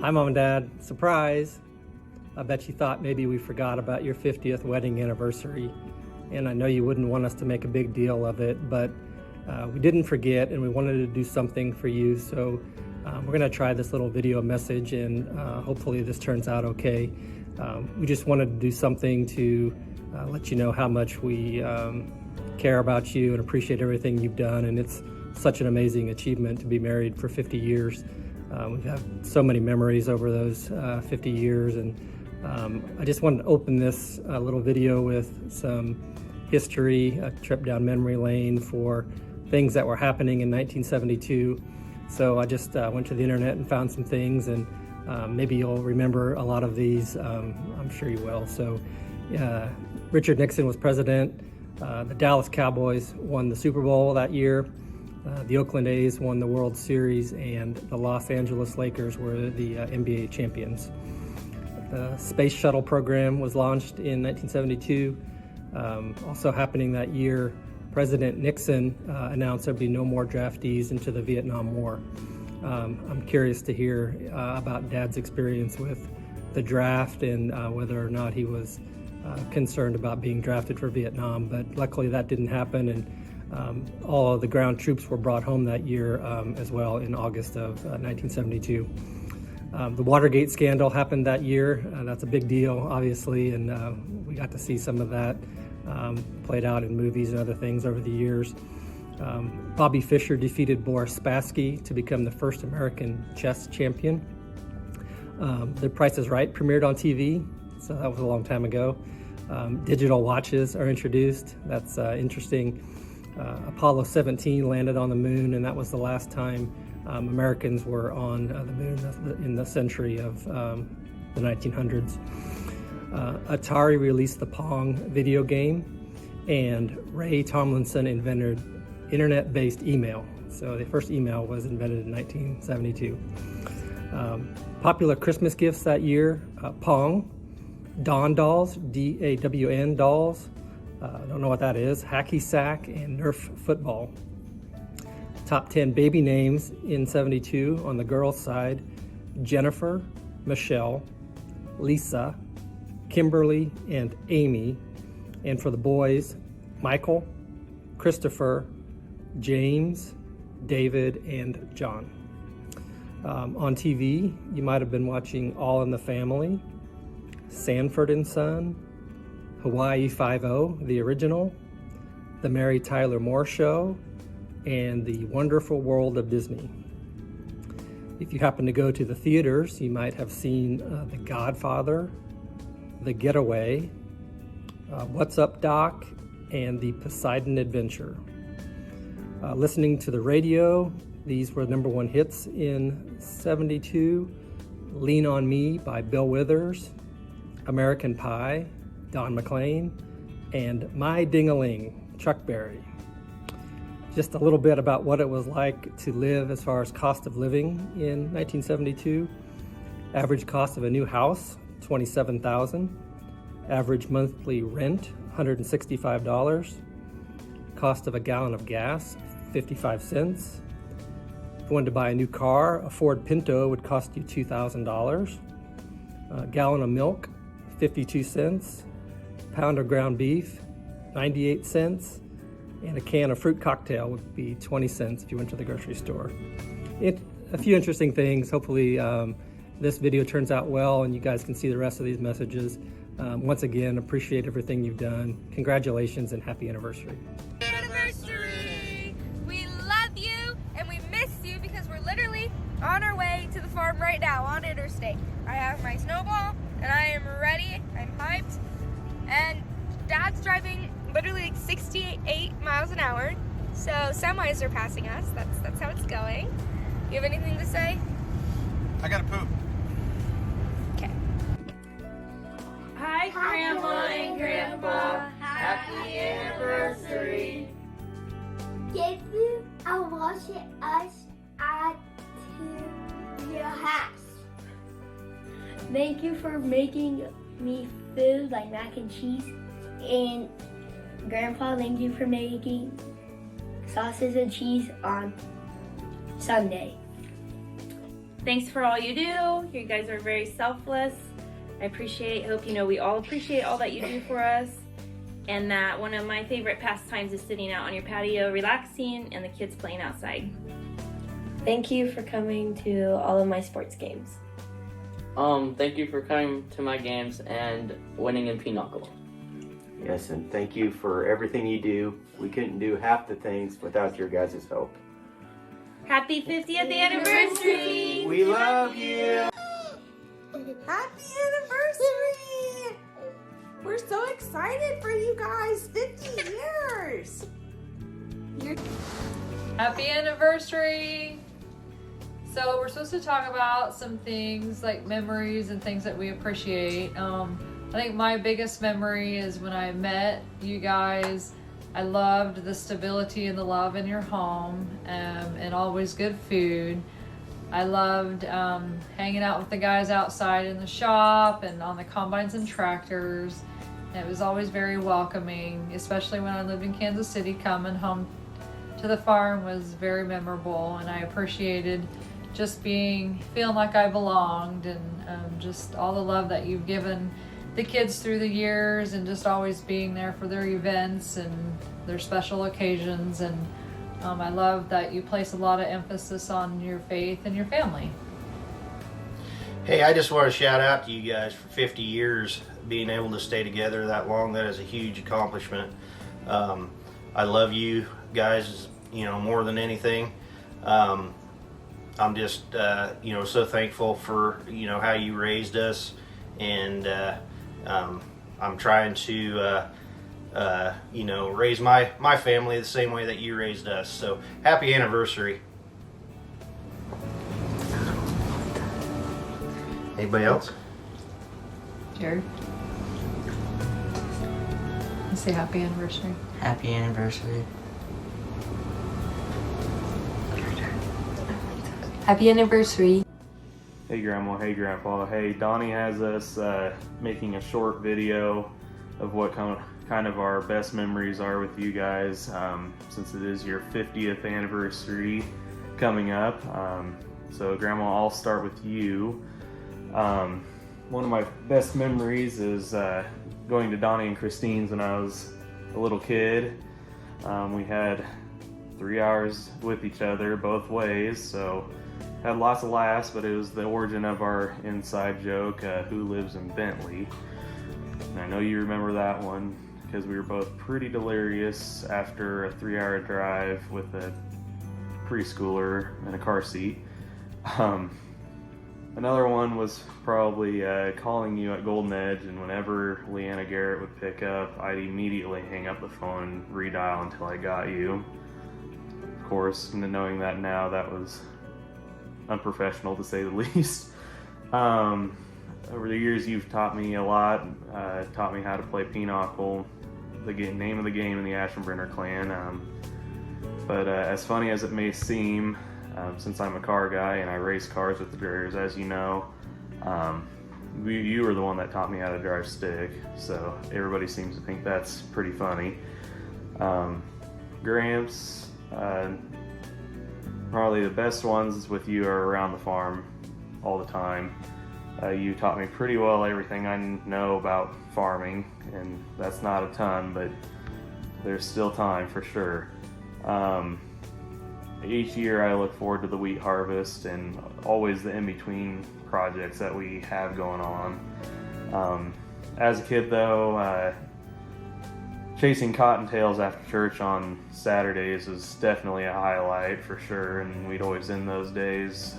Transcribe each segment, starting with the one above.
Hi, Mom and Dad. Surprise! I bet you thought maybe we forgot about your 50th wedding anniversary. And I know you wouldn't want us to make a big deal of it, but we didn't forget and we wanted to do something for you. So we're gonna try this little video message and hopefully this turns out okay. We just wanted to do something to let you know how much we care about you and appreciate everything you've done. And it's such an amazing achievement to be married for 50 years. We've had so many memories over those 50 years, and I just wanted to open this little video with some history, a trip down memory lane for things that were happening in 1972. So I just went to the internet and found some things, and maybe you'll remember a lot of these. I'm sure you will. So Richard Nixon was president. The Dallas Cowboys won the Super Bowl that year. The Oakland A's won the World Series, and the Los Angeles Lakers were the NBA champions. The Space Shuttle program was launched in 1972. Also happening that year, President Nixon announced there'd be no more draftees into the Vietnam War. I'm curious to hear about Dad's experience with the draft and whether or not he was concerned about being drafted for Vietnam, but luckily that didn't happen, and all of the ground troops were brought home that year as well in August of 1972. The Watergate scandal happened that year. That's a big deal, obviously, and we got to see some of that played out in movies and other things over the years. Bobby Fischer defeated Boris Spassky to become the first American chess champion. The Price is Right premiered on TV, so that was a long time ago. Digital watches are introduced. That's interesting. Apollo 17 landed on the moon, and that was the last time Americans were on the moon in the century of the 1900s. Atari released the Pong video game, and Ray Tomlinson invented internet-based email. So the first email was invented in 1972. Popular Christmas gifts that year, Pong, Dawn dolls, D-A-W-N dolls, I don't know what that is, Hacky Sack, and Nerf football. Top 10 baby names in 72 on the girls' side: Jennifer, Michelle, Lisa, Kimberly, and Amy. And for the boys, Michael, Christopher, James, David, and John. On TV, you might have been watching All in the Family, Sanford and Son, Hawaii Five-0, the original, The Mary Tyler Moore Show, and The Wonderful World of Disney. If you happen to go to the theaters, you might have seen The Godfather, The Getaway, What's Up Doc, and The Poseidon Adventure. Listening to the radio, these were #1 hits in 72. Lean on Me by Bill Withers, American Pie, Don McLean, and My Ding-a-Ling, Chuck Berry. Just a little bit about what it was like to live as far as cost of living in 1972. Average cost of a new house, $27,000. Average monthly rent, $165. Cost of a gallon of gas, 55 cents. If you wanted to buy a new car, a Ford Pinto would cost you $2,000. A gallon of milk, 52 cents. Pound of ground beef, 98 cents. And a can of fruit cocktail would be 20 cents if you went to the grocery store. A few interesting things. Hopefully this video turns out well and you guys can see the rest of these messages. Once again, appreciate everything you've done. Congratulations and happy anniversary. Anniversary! We love you and we miss you because we're literally on our way to the farm right now on Interstate. I have my snowball and I am ready. I'm hyped. And Dad's driving literally like 68 miles an hour. So semis are passing us. That's how it's going. You have anything to say? I gotta poop. Okay. Hi, Grandma and Grandpa. Happy anniversary. Give you a wash it us at to your house. Thank you for making me food like mac and cheese. And Grandpa, thank you for making sausage and cheese on Sunday. Thanks for all you do. You guys are very selfless. Hope you know we all appreciate all that you do for us. And that one of my favorite pastimes is sitting out on your patio, relaxing, and the kids playing outside. Thank you for coming to all of my sports games. Thank you for coming to my games and winning in Pinochle. Yes, and thank you for everything you do. We couldn't do half the things without your guys' help. Happy 50th anniversary! We love you! Happy anniversary! We're so excited for you guys. 50 years! Happy anniversary! So we're supposed to talk about some things like memories and things that we appreciate. I think my biggest memory is when I met you guys. I loved the stability and the love in your home, and always good food. I loved hanging out with the guys outside in the shop and on the combines and tractors. And it was always very welcoming, especially when I lived in Kansas City. Coming home to the farm was very memorable, and I appreciated just feeling like I belonged, and just all the love that you've given the kids through the years, and just always being there for their events and their special occasions. And I love that you place a lot of emphasis on your faith and your family. Hey, I just want to shout out to you guys for 50 years being able to stay together that long. That is a huge accomplishment. I love you guys, more than anything. I'm just, so thankful for, how you raised us, and I'm trying to, raise my family the same way that you raised us. So happy anniversary. Anybody else? Jared? You say happy anniversary. Happy anniversary. Happy anniversary. Hey Grandma, hey Grandpa. Hey, Donnie has us making a short video of what kind of our best memories are with you guys, since it is your 50th anniversary coming up. So Grandma, I'll start with you. One of my best memories is going to Donnie and Christine's when I was a little kid. We had 3 hours with each other both ways, so had lots of laughs, but it was the origin of our inside joke, who lives in Bentley. And I know you remember that one because we were both pretty delirious after a 3-hour drive with a preschooler in a car seat. Another one was probably calling you at Golden Edge, and whenever Leanna Garrett would pick up, I'd immediately hang up the phone and redial until I got you. Of course, knowing that now, that was unprofessional to say the least. Over the years, you've taught me a lot, taught me how to play Pinochle, the name of the game in the Aschenbrenner clan. But as funny as it may seem, since I'm a car guy and I race cars with the Drayers, as you know, you were the one that taught me how to drive stick, so everybody seems to think that's pretty funny. Gramps, probably the best ones with you are around the farm all the time. You taught me pretty well everything I know about farming, and that's not a ton, but there's still time for sure. Each year I look forward to the wheat harvest and always the in-between projects that we have going on. As a kid though, chasing cottontails after church on Saturdays is definitely a highlight for sure, and we'd always end those days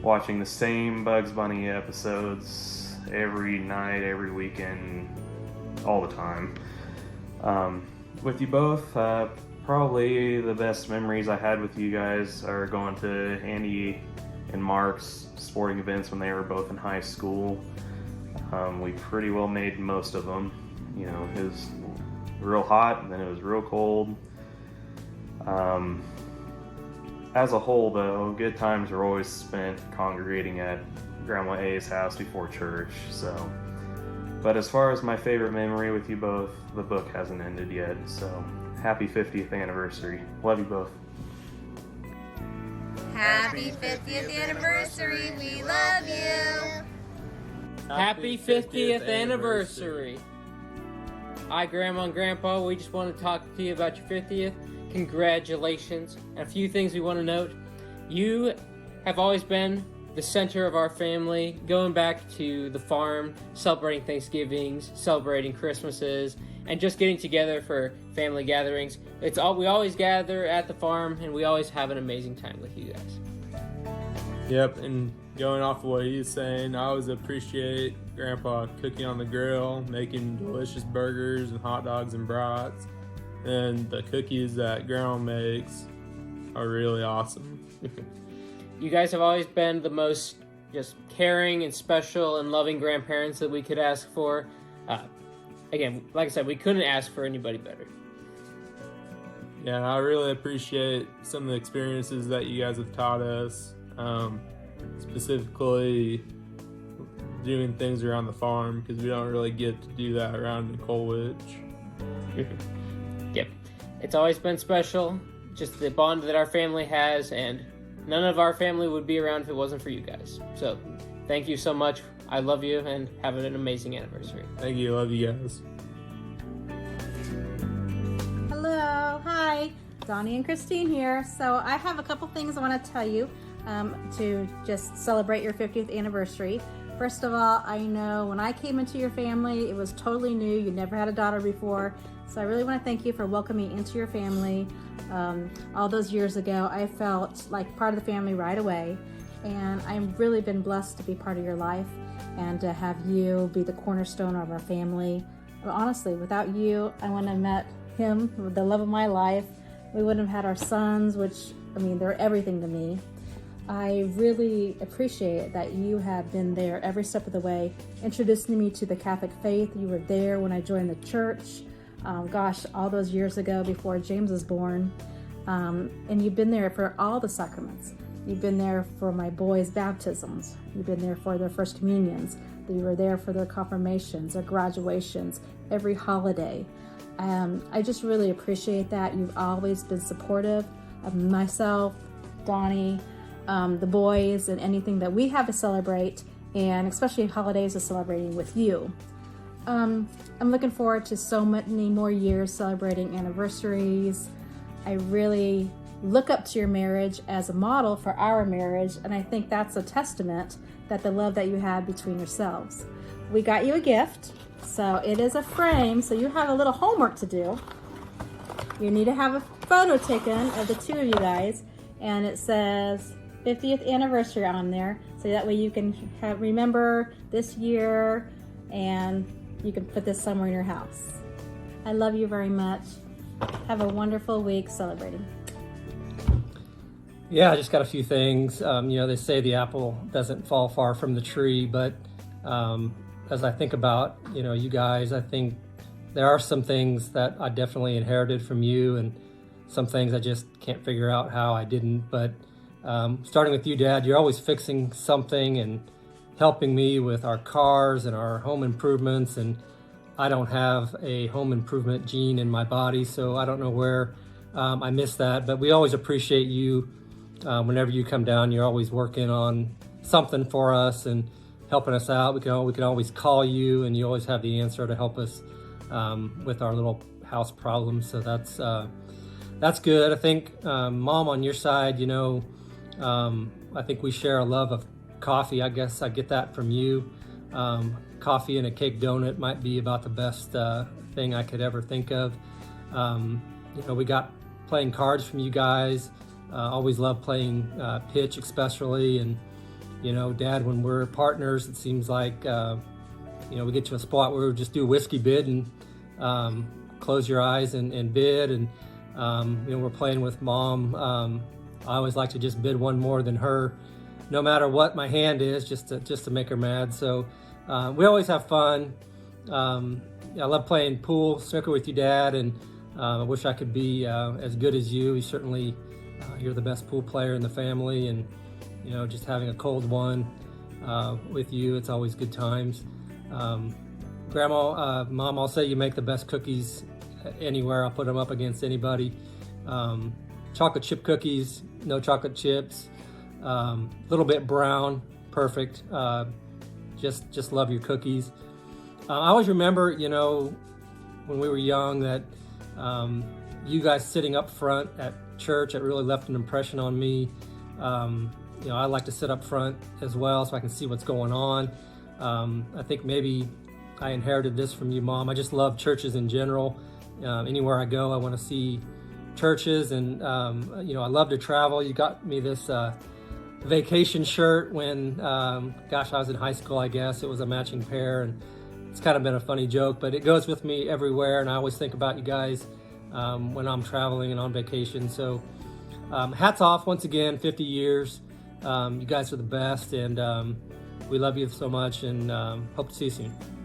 watching the same Bugs Bunny episodes every night, every weekend, all the time. With you both, probably the best memories I had with you guys are going to Andy and Mark's sporting events when they were both in high school. We pretty well made most of them. It was real hot and then it was real cold. As a whole though, good times are always spent congregating at Grandma A's house before church. But as far as my favorite memory with you both, the book hasn't ended yet, so happy 50th anniversary. Love you both. Happy 50th anniversary. We love you. Happy 50th anniversary. Hi, Grandma and Grandpa. We just want to talk to you about your 50th. Congratulations. And a few things we want to note. You have always been the center of our family, going back to the farm, celebrating Thanksgivings, celebrating Christmases, and just getting together for family gatherings. We always gather at the farm, and we always have an amazing time with you guys. Yep, and going off of what he's saying, I always appreciate Grandpa cooking on the grill, making delicious burgers and hot dogs and brats. And the cookies that Grandma makes are really awesome. You guys have always been the most just caring and special and loving grandparents that we could ask for. Again, like I said, we couldn't ask for anybody better. Yeah, I really appreciate some of the experiences that you guys have taught us, specifically doing things around the farm, because we don't really get to do that around in Colwich. Yep, it's always been special, just the bond that our family has, and none of our family would be around if it wasn't for you guys. So, thank you so much. I love you, and have an amazing anniversary. Thank you. Love you guys. Hello. Hi. Donnie and Christine here. So I have a couple things I want to tell you to just celebrate your 50th anniversary. First of all, I know when I came into your family, it was totally new. You never had a daughter before. So I really want to thank you for welcoming me into your family. All those years ago, I felt like part of the family right away. And I've really been blessed to be part of your life and to have you be the cornerstone of our family. But honestly, without you, I wouldn't have met him, the love of my life. We wouldn't have had our sons, which, I mean, they're everything to me. I really appreciate that you have been there every step of the way, introducing me to the Catholic faith. You were there when I joined the church, all those years ago before James was born. And you've been there for all the sacraments. You've been there for my boys' baptisms. You've been there for their first communions. You were there for their confirmations, their graduations, every holiday. I just really appreciate that. You've always been supportive of myself, Donnie, the boys, and anything that we have to celebrate, and especially holidays of celebrating with you. I'm looking forward to so many more years celebrating anniversaries. I really look up to your marriage as a model for our marriage, and I think that's a testament that the love that you have between yourselves. We got you a gift, so it is a frame, so you have a little homework to do. You need to have a photo taken of the two of you guys, and it says 50th anniversary on there, so that way you can remember this year, and you can put this somewhere in your house. I love you very much. Have a wonderful week celebrating. Yeah, I just got a few things. They say the apple doesn't fall far from the tree, but as I think about, you guys, I think there are some things that I definitely inherited from you, and some things I just can't figure out how I didn't. But starting with you, Dad, you're always fixing something and helping me with our cars and our home improvements, and I don't have a home improvement gene in my body, so I don't know where I missed that. But we always appreciate you. Whenever you come down, you're always working on something for us and helping us out. We can always call you, and you always have the answer to help us with our little house problems. So that's good. I think Mom, on your side, I think we share a love of coffee. I guess I get that from you. Coffee and a cake donut might be about the best thing I could ever think of. We got playing cards from you guys. Always love playing pitch, especially. And, Dad, when we're partners, it seems like, we get to a spot where we just do whiskey bid and close your eyes and bid. And, we're playing with Mom. I always like to just bid one more than her, no matter what my hand is, just to make her mad. So we always have fun. I love playing pool, snooker with you, Dad, and I wish I could be as good as you. You certainly... you're the best pool player in the family, and just having a cold one with you, it's always good times. Grandma, Mom, I'll say you make the best cookies anywhere. I'll put them up against anybody. Chocolate chip cookies, no chocolate chips. little bit brown, perfect. Just love your cookies. I always remember, you know, when we were young that you guys sitting up front at church, it really left an impression on me. You know, I like to sit up front as well so I can see what's going on. I think maybe I inherited this from you, Mom. I just love churches in general. Anywhere I go, I want to see churches, and you know, I love to travel. You got me this vacation shirt when, gosh, I was in high school, I guess. It was a matching pair, and it's kind of been a funny joke, but it goes with me everywhere, and I always think about you guys when I'm traveling and on vacation. So hats off once again, 50 years. You guys are the best, and we love you so much, and hope to see you soon.